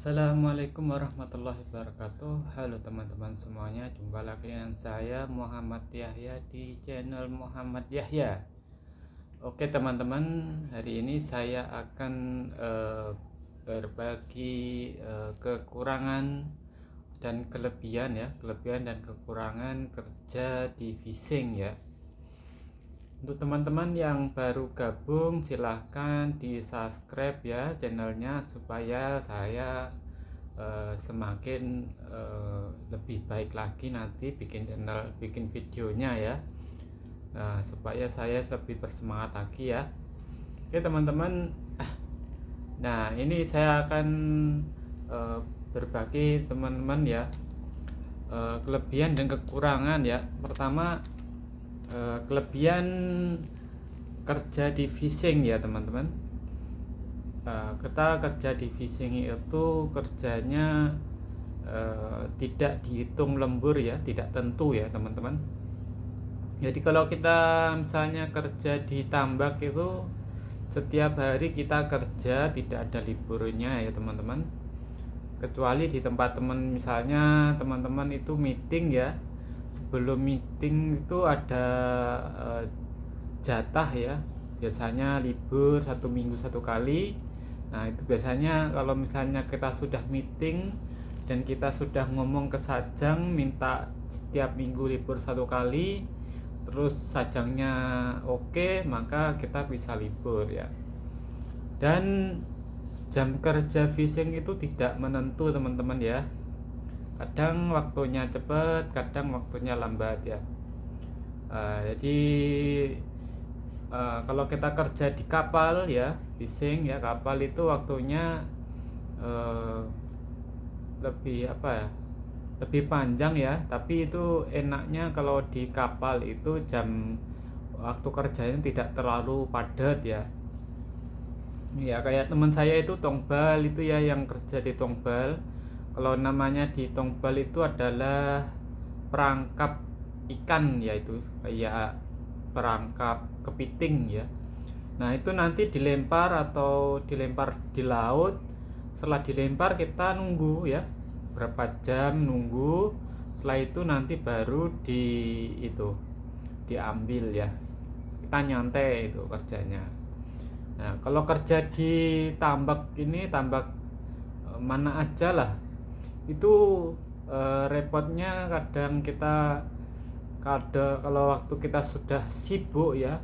Assalamualaikum warahmatullahi wabarakatuh. Halo teman-teman semuanya, jumpa lagi dengan saya Muhammad Yahya di channel Muhammad Yahya. Oke teman-teman, hari ini saya akan berbagi kekurangan dan kelebihan ya, kelebihan dan kekurangan kerja di Phishing ya. Untuk teman-teman yang baru gabung, silahkan di subscribe ya channelnya supaya saya semakin lebih baik lagi nanti bikin videonya ya. Supaya saya lebih bersemangat lagi ya. Oke teman-teman, nah ini saya akan berbagi teman-teman ya, kelebihan dan kekurangan ya. Pertama, kelebihan kerja di Phishing ya teman-teman. Kita kerja di Phishing itu kerjanya tidak dihitung lembur ya, tidak tentu ya teman-teman. Jadi kalau kita misalnya kerja di tambak itu setiap hari kita kerja, tidak ada liburnya ya teman-teman. Kecuali di tempat teman, misalnya teman-teman itu meeting ya, sebelum meeting itu ada jatah ya, biasanya libur 1 minggu 1 kali. Nah itu biasanya kalau misalnya kita sudah meeting dan kita sudah ngomong ke Sajang minta setiap minggu libur 1 kali, terus Sajangnya oke, maka kita bisa libur ya. Dan jam kerja Phishing itu tidak menentu teman-teman ya, kadang waktunya cepat, kadang waktunya lambat ya. Jadi kalau kita kerja di kapal ya, Phishing ya, kapal itu waktunya lebih lebih panjang ya. Tapi itu enaknya kalau di kapal itu jam waktu kerjanya tidak terlalu padat ya. Ya kayak teman saya itu Tongbal itu ya, yang kerja di Tongbal. Kalau namanya di Tongbal itu adalah perangkap ikan, yaitu kayak perangkap kepiting ya. Nah itu nanti dilempar di laut. Setelah dilempar kita nunggu ya, berapa jam nunggu. Setelah itu nanti baru diambil ya. Kita nyantai itu kerjanya. Nah kalau kerja di tambak ini, tambak mana aja lah, itu repotnya kadang kalau waktu kita sudah sibuk ya,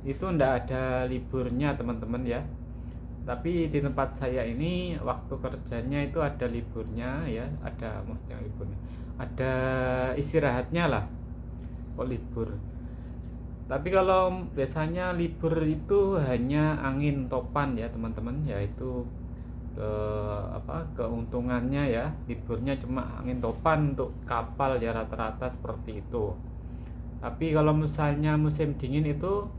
itu ndak ada liburnya teman-teman ya. Tapi di tempat saya ini waktu kerjanya itu ada liburnya ya, maksudnya liburnya, ada istirahatnya lah kok libur. Tapi kalau biasanya libur itu hanya angin topan ya teman-teman, yaitu keuntungannya ya, liburnya cuma angin topan untuk kapal ya, rata-rata seperti itu. Tapi kalau misalnya musim dingin itu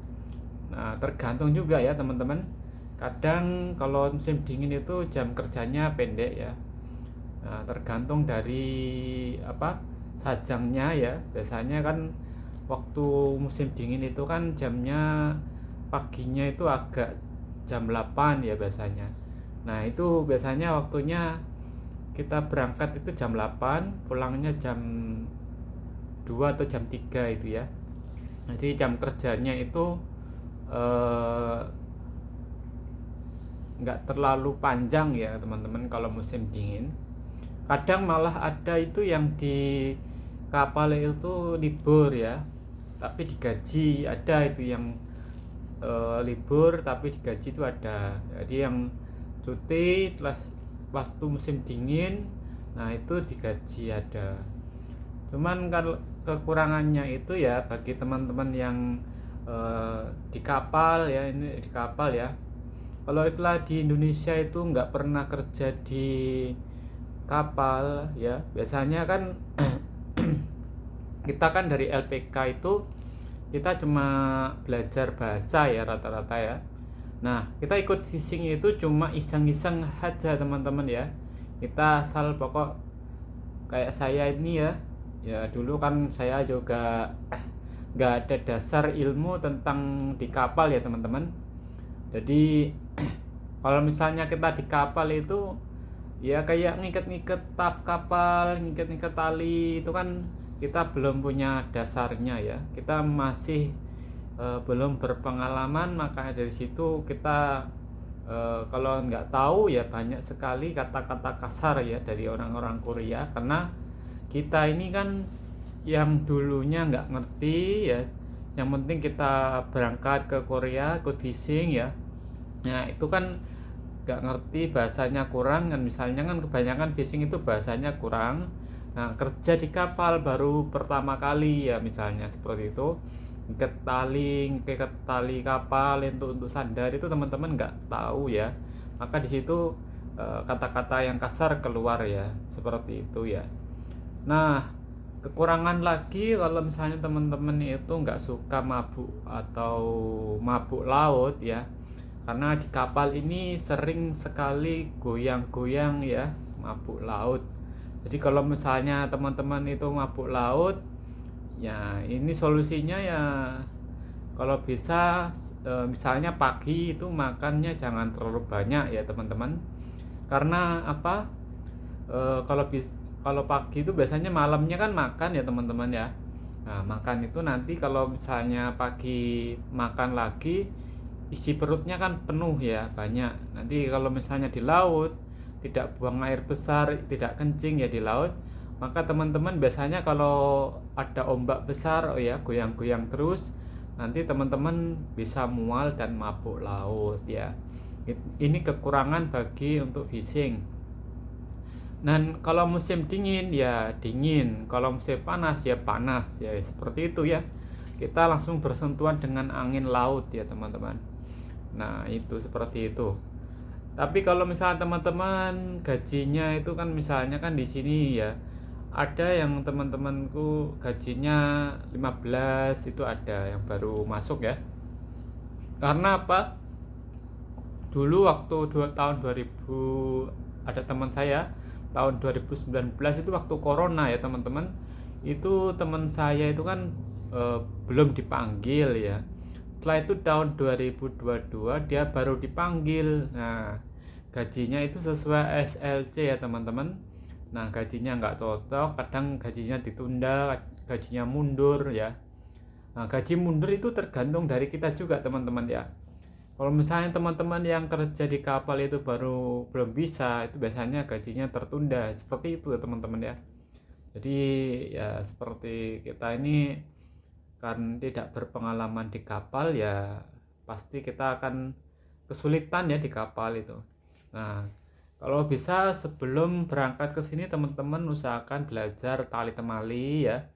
tergantung juga ya teman-teman. Kadang kalau musim dingin itu jam kerjanya pendek ya. Tergantung dari sajangnya ya. Biasanya kan waktu musim dingin itu kan jamnya paginya itu agak jam 8 ya biasanya. Nah itu biasanya waktunya kita berangkat itu jam 8, pulangnya jam 2 atau jam 3 itu ya. Jadi jam kerjanya itu nggak terlalu panjang ya teman-teman kalau musim dingin. Kadang malah ada itu yang di kapal itu libur ya, tapi digaji. Ada itu yang libur tapi digaji itu ada. Jadi yang cuti waktu musim dingin, nah itu digaji ada. Cuman kalau kekurangannya itu ya, bagi teman-teman yang di kapal ya, ini di kapal ya, kalau itulah di Indonesia itu nggak pernah kerja di kapal ya, biasanya kan kita kan dari LPK itu kita cuma belajar bahasa ya rata-rata ya. Nah kita ikut Phishing itu cuma iseng-iseng aja teman-teman ya. Kita asal pokok kayak saya ini ya dulu kan saya juga nggak ada dasar ilmu tentang di kapal ya teman-teman. Jadi kalau misalnya kita di kapal itu Ya kayak ngikat-ngikat tap kapal, ngikat-ngikat tali itu kan kita belum punya dasarnya ya. Kita masih belum berpengalaman, maka dari situ kita kalau nggak tahu ya banyak sekali kata-kata kasar ya dari orang-orang Korea, karena kita ini kan yang dulunya nggak ngerti ya, yang penting kita berangkat ke Korea ikut fishing ya. Nah itu kan nggak ngerti, bahasanya kurang kan, misalnya kan kebanyakan fishing itu bahasanya kurang. Nah kerja di kapal baru pertama kali ya, misalnya seperti itu, ke tali kapal untuk sandar itu teman-teman nggak tahu ya, maka di situ kata-kata yang kasar keluar ya, seperti itu ya. Nah, kekurangan lagi kalau misalnya teman-teman itu nggak suka mabuk atau mabuk laut ya, karena di kapal ini sering sekali goyang-goyang ya, mabuk laut. Jadi kalau misalnya teman-teman itu mabuk laut, ya ini solusinya ya kalau bisa misalnya pagi itu makannya jangan terlalu banyak ya teman-teman. Karena apa? Kalau pagi itu biasanya malamnya kan makan ya teman-teman ya. Nah, makan itu nanti kalau misalnya pagi makan lagi, isi perutnya kan penuh ya, banyak. Nanti kalau misalnya di laut tidak buang air besar, tidak kencing ya di laut, maka teman-teman biasanya kalau ada ombak besar, oh ya goyang-goyang terus, nanti teman-teman bisa mual dan mabuk laut ya. Ini kekurangan bagi untuk fishing. Dan kalau musim dingin ya dingin, kalau musim panas ya panas ya, seperti itu ya. Kita langsung bersentuhan dengan angin laut ya teman-teman. Nah itu seperti itu. Tapi kalau misalnya teman-teman gajinya itu kan, misalnya kan di sini ya ada yang teman-temanku gajinya 15 itu ada yang baru masuk ya. Karena apa? Dulu waktu tahun 2000 ada teman saya tahun 2019 itu waktu corona ya teman-teman, itu teman saya itu kan belum dipanggil ya. Setelah itu tahun 2022 dia baru dipanggil. Nah gajinya itu sesuai SLC ya teman-teman. Nah gajinya nggak cocok, kadang gajinya ditunda, gajinya mundur ya. Nah gaji mundur itu tergantung dari kita juga teman-teman ya. Kalau misalnya teman-teman yang kerja di kapal itu baru belum bisa, itu biasanya gajinya tertunda. Seperti itu ya teman-teman ya. Jadi ya seperti kita ini kan tidak berpengalaman di kapal ya, pasti kita akan kesulitan ya di kapal itu. Nah, kalau bisa sebelum berangkat ke sini teman-teman usahakan belajar tali temali ya.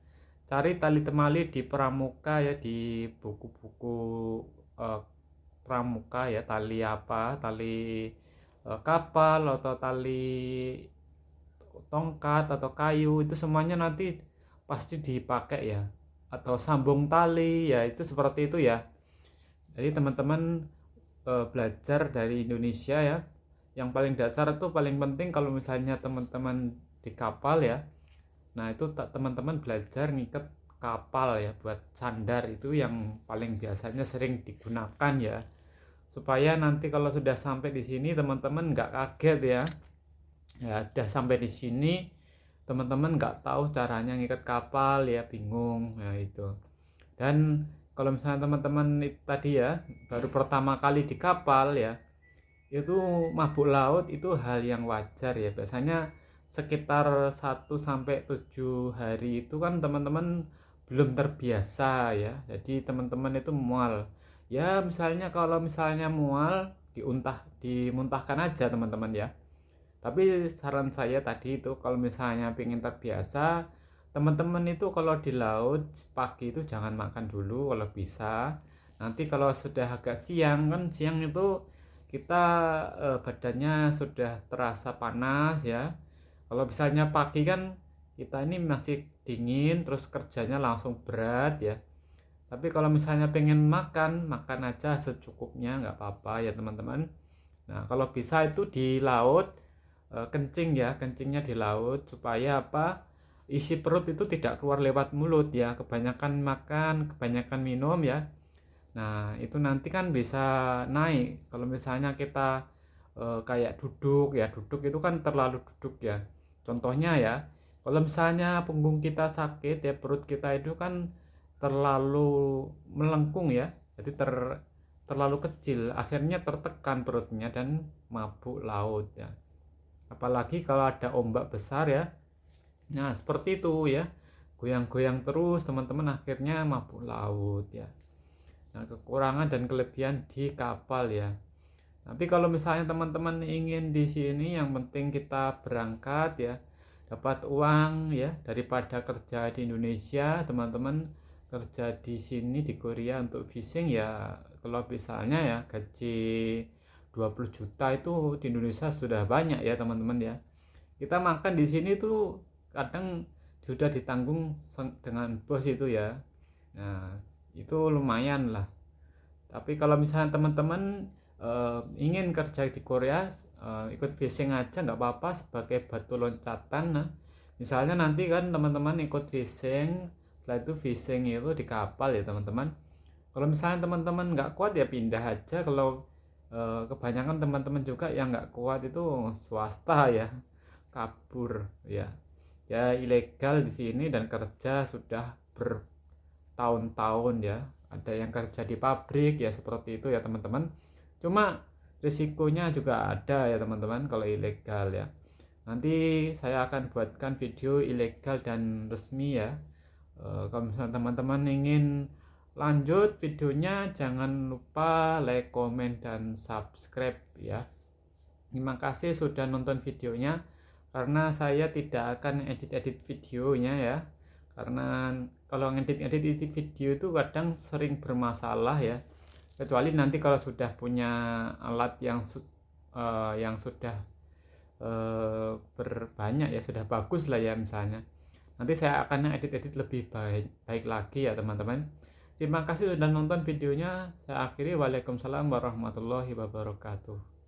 Cari tali temali di pramuka ya, di buku-buku eh, pramuka ya, tali apa, tali kapal atau tali tongkat atau kayu, itu semuanya nanti pasti dipakai ya, atau sambung tali ya, itu seperti itu ya. Jadi teman-teman belajar dari Indonesia ya, yang paling dasar itu paling penting kalau misalnya teman-teman di kapal ya. Nah itu teman-teman belajar ngikat kapal ya buat sandar, itu yang paling biasanya sering digunakan ya, supaya nanti kalau sudah sampai di sini teman-teman nggak kaget ya. Ya sudah sampai di sini teman-teman nggak tahu caranya ngikat kapal ya, bingung ya itu. Dan kalau misalnya teman-teman tadi ya baru pertama kali di kapal ya, itu mabuk laut itu hal yang wajar ya. Biasanya sekitar 1 sampai 7 hari itu kan teman-teman belum terbiasa ya. Jadi teman-teman itu mual. Ya misalnya kalau misalnya mual dimuntahkan aja teman-teman ya. Tapi saran saya tadi itu kalau misalnya pengen terbiasa, teman-teman itu kalau di laut pagi itu jangan makan dulu kalau bisa. Nanti kalau sudah agak siang kan, siang itu kita badannya sudah terasa panas ya. Kalau misalnya pagi kan kita ini masih dingin, terus kerjanya langsung berat ya. Tapi kalau misalnya pengen makan, makan aja secukupnya, nggak apa-apa ya teman-teman. Nah kalau bisa itu di laut kencing ya, kencingnya di laut supaya apa, isi perut itu tidak keluar lewat mulut ya, kebanyakan makan, kebanyakan minum ya. Nah itu nanti kan bisa naik kalau misalnya kita kayak duduk ya, duduk itu kan terlalu duduk ya. Contohnya ya, kalau misalnya punggung kita sakit ya, perut kita itu kan terlalu melengkung ya, jadi terlalu kecil, akhirnya tertekan perutnya dan mabuk laut ya. Apalagi kalau ada ombak besar ya, nah seperti itu ya, goyang-goyang terus teman-teman, akhirnya mabuk laut ya. Nah, kekurangan dan kelebihan di kapal ya. Tapi kalau misalnya teman-teman ingin di sini, yang penting kita berangkat ya, dapat uang ya, daripada kerja di Indonesia, teman-teman kerja di sini di Korea untuk fishing ya. Kalau misalnya ya gaji 20 juta itu di Indonesia sudah banyak ya teman-teman ya. Kita makan di sini tuh kadang sudah ditanggung dengan bos itu ya. Nah, itu lumayan lah. Tapi kalau misalnya teman-teman ingin kerja di Korea, ikut fishing aja nggak apa-apa sebagai batu loncatan. Nah, misalnya nanti kan teman-teman ikut fishing, setelah itu fishing itu di kapal ya teman-teman. Kalau misalnya teman-teman nggak kuat ya pindah aja. Kalau kebanyakan teman-teman juga yang nggak kuat itu swasta ya, kabur ya, ya ilegal di sini dan kerja sudah bertahun-tahun ya. Ada yang kerja di pabrik ya, seperti itu ya teman-teman. Cuma risikonya juga ada ya teman-teman kalau ilegal ya. Nanti saya akan buatkan video ilegal dan resmi ya. Kalau misalnya teman-teman ingin lanjut videonya, jangan lupa like, komen, dan subscribe ya. Terima kasih sudah nonton videonya. Karena saya tidak akan edit-edit videonya ya, karena kalau ngedit-edit video itu kadang sering bermasalah ya, kecuali nanti kalau sudah punya alat yang sudah berbanyak ya, sudah bagus lah ya misalnya, nanti saya akan edit-edit lebih baik lagi ya teman-teman. Terima kasih sudah nonton videonya. Saya akhiri. Waalaikumsalam warahmatullahi wabarakatuh.